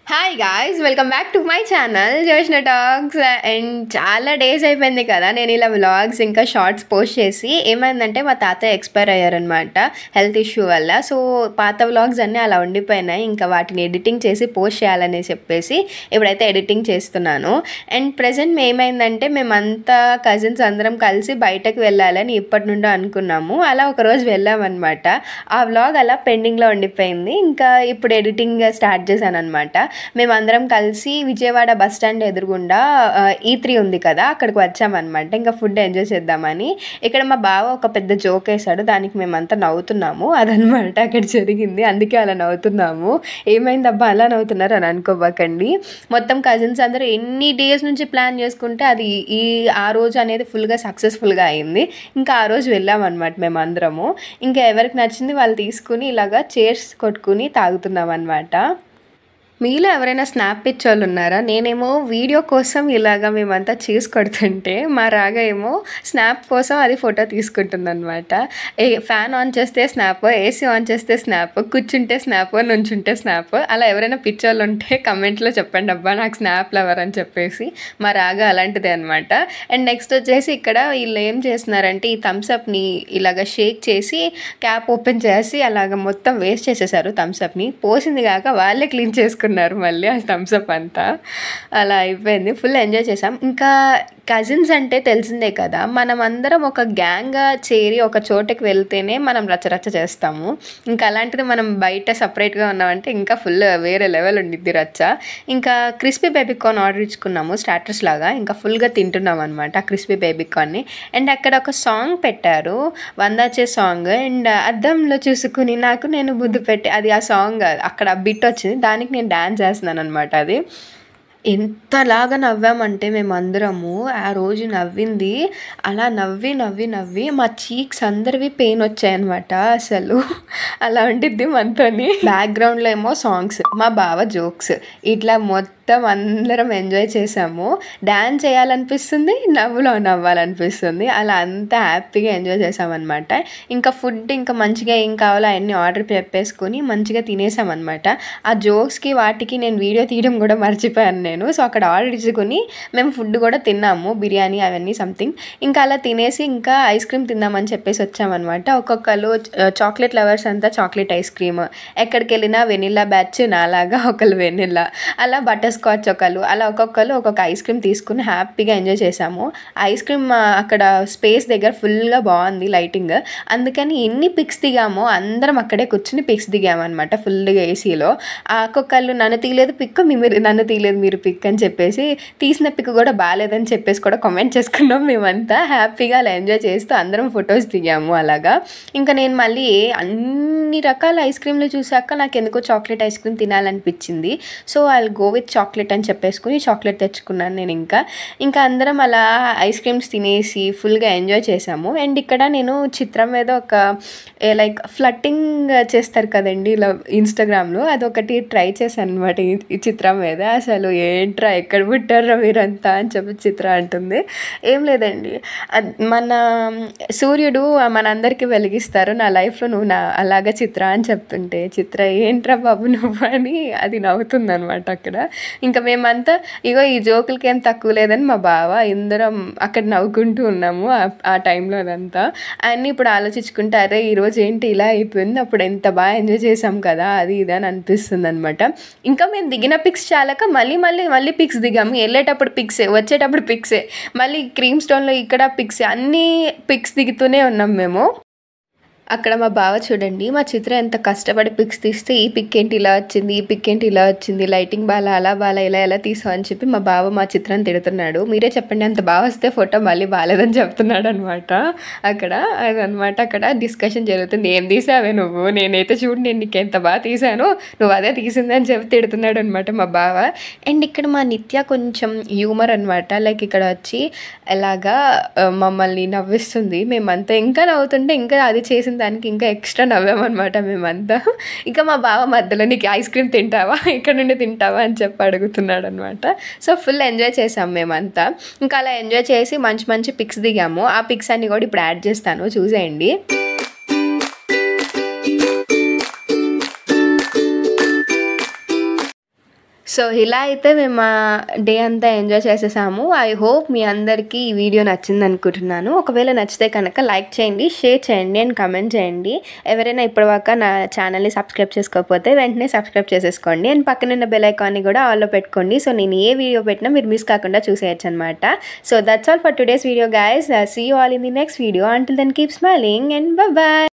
Hi guys, welcome back to my channel Joshna talks. And చాలా days అయిపోయింది కదా నేను ఇలా వ్లాగ్స్ ఇంకా షార్ట్స్ పోస్ట్ చేసి. ఏమైందంటే మా తాతయ్య ఎక్స్పైర్ అయ్యారనమాట హెల్త్ ఇష్యూ వల్ల. సో పాత వ్లాగ్స్ అన్నీ అలా ఉండిపోయినాయి. ఇంకా వాటిని ఎడిటింగ్ చేసి పోస్ట్ చేయాలని చెప్పేసి ఇప్పుడైతే ఎడిటింగ్ చేస్తున్నాను. అండ్ ప్రజెంట్ ఏమైందంటే మేమంతా కజిన్స్ అందరం కలిసి బయటకు వెళ్ళాలని ఇప్పటి నుండో అనుకున్నాము. అలా ఒకరోజు వెళ్ళామన్నమాట. ఆ వ్లాగ్ అలా పెండింగ్లో ఉండిపోయింది. ఇంకా ఇప్పుడు ఎడిటింగ్ స్టార్ట్ చేశాను అనమాట. మేమందరం కలిసి విజయవాడ బస్ స్టాండ్ ఎదురుగుండా E3 ఉంది కదా, అక్కడికి వచ్చామన్నమాట. ఇంకా ఫుడ్ ఎంజాయ్ చేద్దామని. ఇక్కడ మా బావ ఒక పెద్ద జోక్ వేసాడు, దానికి మేమంతా నవ్వుతున్నాము. అదనమాట అక్కడ జరిగింది, అందుకే అలా నవ్వుతున్నాము. ఏమైంది అబ్బా అలా నవ్వుతున్నారు అని అనుకోబాకండి. మొత్తం కజిన్స్ అందరూ ఎన్ని డేస్ నుంచి ప్లాన్ చేసుకుంటే అది ఆ రోజు అనేది ఫుల్గా సక్సెస్ఫుల్గా అయింది. ఇంకా ఆ రోజు వెళ్ళామన్నమాట మేమందరము. ఇంకా ఎవరికి నచ్చింది వాళ్ళు తీసుకుని ఇలాగా చైర్స్ కొట్టుకుని తాగుతున్నాం అనమాట. మీలో ఎవరైనా స్నాప్ పిచ్చోళ్ళు ఉన్నారా? నేనేమో వీడియో కోసం ఇలాగా మేమంతా చీజ్ కొడుతుంటే మా రాగా ఏమో స్నాప్ కోసం అది ఫోటో తీసుకుంటుందన్నమాట. ఫ్యాన్ ఆన్ చేస్తే స్నాప్, ఏసీ ఆన్ చేస్తే స్నాప్, కూర్చుంటే స్నాప్, నుంచుంటే స్నాప్. అలా ఎవరైనా పిచ్చోళ్ళు ఉంటే కమెంట్లో చెప్పండి అబ్బా నాకు స్నాప్ లవర్ అని చెప్పేసి. మా రాగా అలాంటిదే అనమాట. అండ్ నెక్స్ట్ వచ్చేసి ఇక్కడ వీళ్ళు ఏం చేస్తున్నారంటే ఈ థమ్స్అప్ని ఇలాగ షేక్ చేసి క్యాప్ ఓపెన్ చేసి అలాగ మొత్తం వేస్ట్ చేసేసారు. థమ్స్అప్ని పోసింది కాక వాళ్ళే క్లీన్ చేసుకున్నారు మళ్ళీ ఆ థమ్స్అప్ అంతా. అలా అయిపోయింది, ఫుల్ ఎంజాయ్ చేసాం. ఇంకా కజిన్స్ అంటే తెలిసిందే కదా, మనం అందరం ఒక గ్యాంగ్గా చేరి ఒక చోటకి వెళ్తేనే మనం రచ్చరచ్చ చేస్తాము. ఇంకా అలాంటిది మనం బయట సపరేట్గా ఉన్నామంటే ఇంకా ఫుల్ వేరే లెవెల్ ఉండిద్ది రచ్చ. ఇంకా క్రిస్పీ బేబీకార్న్ ఆర్డర్ ఇచ్చుకున్నాము స్టార్టర్స్ లాగా. ఇంకా ఫుల్గా తింటున్నాం అనమాట క్రిస్పీ బేబీకార్న్ని. అండ్ అక్కడ ఒక సాంగ్ పెట్టారు, వందాచే సాంగ్. అండ్ అద్దంలో చూసుకుని నాకు నేను ముద్దు పెట్టి, అది ఆ సాంగ్ అక్కడ బిట్ వచ్చింది, దానికి నేను డ్యాన్స్ చేస్తున్నాను అనమాట. అది ఎంతలాగా నవ్వామంటే మేమందరము ఆ రోజు నవ్వింది అలా నవ్వి నవ్వి నవ్వి మా చీక్స్ అందరివి పెయిన్ వచ్చాయన్నమాట. అసలు అలా ఉండిద్ది మనతోని. బ్యాక్గ్రౌండ్లో ఏమో సాంగ్స్, మా బావ జోక్స్, ఇట్లా మొత్తం అందరం ఎంజాయ్ చేసాము. డ్యాన్స్ చేయాలనిపిస్తుంది, నవ్వులో నవ్వాలనిపిస్తుంది. అలా అంతా హ్యాపీగా ఎంజాయ్ చేసామన్నమాట. ఇంకా ఫుడ్ ఇంకా మంచిగా ఏం కావాలో అవన్నీ ఆర్డర్ చెప్పేసుకొని మంచిగా తినేసామన్నమాట. ఆ జోక్స్కి వాటికి నేను వీడియో తీయడం కూడా మర్చిపోయాను నేను. సో అక్కడ ఆర్డర్ ఇచ్చుకొని మేము ఫుడ్ కూడా తిన్నాము, బిర్యానీ అవన్నీ సంథింగ్. ఇంకా అలా తినేసి ఇంకా ఐస్ క్రీమ్ తిందామని చెప్పేసి వచ్చామన్నమాట. ఒక్కొక్కరు చాక్లెట్ లవర్స్ అంతా చాక్లెట్ ఐస్ క్రీమ్, ఎక్కడికి వెళ్ళినా వెనిల్లా బ్యాచ్, నాలాగా ఒకళ్ళు వెనిల్లా, అలా బటర్ స్కాచ్ ఒకళ్ళు, అలా ఒక్కొక్కరు ఒక్కొక్క ఐస్ క్రీమ్ తీసుకుని హ్యాపీగా ఎంజాయ్ చేసాము. ఐస్ క్రీమ్ అక్కడ స్పేస్ దగ్గర ఫుల్గా బాగుంది లైటింగ్, అందుకని ఎన్ని పిక్స్ దిగామో అందరం అక్కడే కూర్చుని పిక్స్ దిగామన్నమాట ఫుల్గా ఏసీలో. ఒక్కొక్కళ్ళు నన్ను తీయలేదు పిక్, మీరు నన్ను తీయలేదు మీరు పిక్ అని చెప్పేసి, తీసిన పిక్ కూడా బాగాలేదని చెప్పేసి కూడా కామెంట్ చేసుకున్నాం. మేమంతా హ్యాపీగా అలా ఎంజాయ్ చేస్తూ అందరం ఫొటోస్ దిగాము అలాగా. ఇంకా నేను మళ్ళీ అన్ని రకాల ఐస్ క్రీమ్లు చూసాక నాకు ఎందుకో చాక్లెట్ ఐస్ క్రీమ్ తినాలనిపించింది. So I go with chocolate అని చెప్పేసుకుని చాక్లెట్ తెచ్చుకున్నాను నేను. ఇంకా అందరం అలా ఐస్ క్రీమ్స్ తినేసి ఫుల్గా ఎంజాయ్ చేసాము. అండ్ ఇక్కడ నేను చిత్రం మీద ఒక లైక్ ఫ్లట్టింగ్ చేస్తారు కదండి ఇలా ఇన్స్టాగ్రామ్లో, అదొకటి ట్రై చేశాను అనమాట ఈ చిత్రం మీద. అసలు ఏంట్రా ఎక్కడ పుట్టారా మీరంతా అని చెప్పి చిత్ర అంటుంది. ఏం లేదండి, మన సూర్యుడు మనందరికీ వెలిగిస్తారు, నా లైఫ్లో నువ్వు నా అలాగా చిత్ర అని చెప్తుంటే చిత్ర ఏంట్రా బాబు నువ్వు అని అది నవ్వుతుంది అనమాట అక్కడ. ఇంకా మేమంతా ఇగో ఈ జోకులకి ఏం తక్కువ లేదని మా బావ అందరం అక్కడ నవ్వుకుంటూ ఉన్నాము ఆ టైంలో. అదంతా అన్నీ ఇప్పుడు ఆలోచించుకుంటే అరే ఈరోజు ఏంటి ఇలా అయిపోయింది, అప్పుడు ఎంత బాగా ఎంజాయ్ చేసాం కదా అది ఇది అని అనిపిస్తుంది అనమాట. ఇంకా మేము దిగిన పిక్స్ చాలక మళ్ళీ పిక్స్ దిగాము. వెళ్ళేటప్పుడు పిక్సే, వచ్చేటప్పుడు పిక్సే, మళ్ళీ క్రీమ్ స్టోన్లో ఇక్కడ పిక్సే, అన్నీ పిక్స్ దిగుతూనే ఉన్నాం మేము. అక్కడ మా బావ చూడండి, మా చిత్ర ఎంత కష్టపడి పిక్స్ తీస్తే ఈ పిక్ ఏంటి ఇలా వచ్చింది, ఈ పిక్ ఏంటి ఇలా వచ్చింది, లైటింగ్ బాగా అలా బాగా ఇలా తీసావు అని చెప్పి మా బావ మా చిత్రాన్ని తిడుతున్నాడు. మీరే చెప్పండి అంత బాగా వస్తే ఫోటో మళ్ళీ బాగాలేదని చెప్తున్నాడు అనమాట అక్కడ. అదనమాట అక్కడ డిస్కషన్ జరుగుతుంది. ఏం తీసావే నువ్వు, నేనైతే చూడు నేను నీకు ఎంత బాగా తీసాను, నువ్వు అదే తీసింది అని చెప్పి తిడుతున్నాడు అనమాట మా బావ. అండ్ ఇక్కడ మా నిత్య కొంచెం హ్యూమర్ అనమాట, లైక్ ఇక్కడ వచ్చి ఎలాగా మమ్మల్ని నవ్విస్తుంది. మేమంతా ఇంకా నవ్వుతుంటే ఇంకా అది చేసిన దానికి ఇంకా ఎక్స్ట్రా నవ్వామన్నమాట మేమంతా. ఇంకా మా బావ మధ్యలో నీకు ఐస్ క్రీమ్ తింటావా, ఇక్కడ నుండి తింటావా అని చెప్పి అడుగుతున్నాడు అనమాట. సో ఫుల్ ఎంజాయ్ చేసాం మేమంతా. ఇంకా అలా ఎంజాయ్ చేసి మంచి మంచి పిక్స్ దిగాము. ఆ పిక్స్ అన్ని కూడా ఇప్పుడు యాడ్ చేస్తాను, చూసేయండి. సో ఇలా అయితే మేము మా డే అంతా ఎంజాయ్ చేసేసాము. ఐ హోప్ మీ అందరికీ ఈ వీడియో నచ్చింది అనుకుంటున్నాను. ఒకవేళ నచ్చితే కనుక లైక్ చేయండి, షేర్ చేయండి అండ్ కమెంట్ చేయండి. ఎవరైనా ఇప్పటివరకు నా ఛానల్ని సబ్స్క్రైబ్ చేసుకోకపోతే వెంటనే సబ్స్క్రైబ్ చేసేసుకోండి అండ్ పక్కన ఉన్న బెల్ ఐకాన్ని కూడా ఆల్లో పెట్టుకోండి. సో నేను ఏ వీడియో పెట్టినా మీరు మిస్ కాకుండా చూసేయచ్చు అనమాట. So that's all for today's video guys. See you all in the next video. Until then keep smiling and by.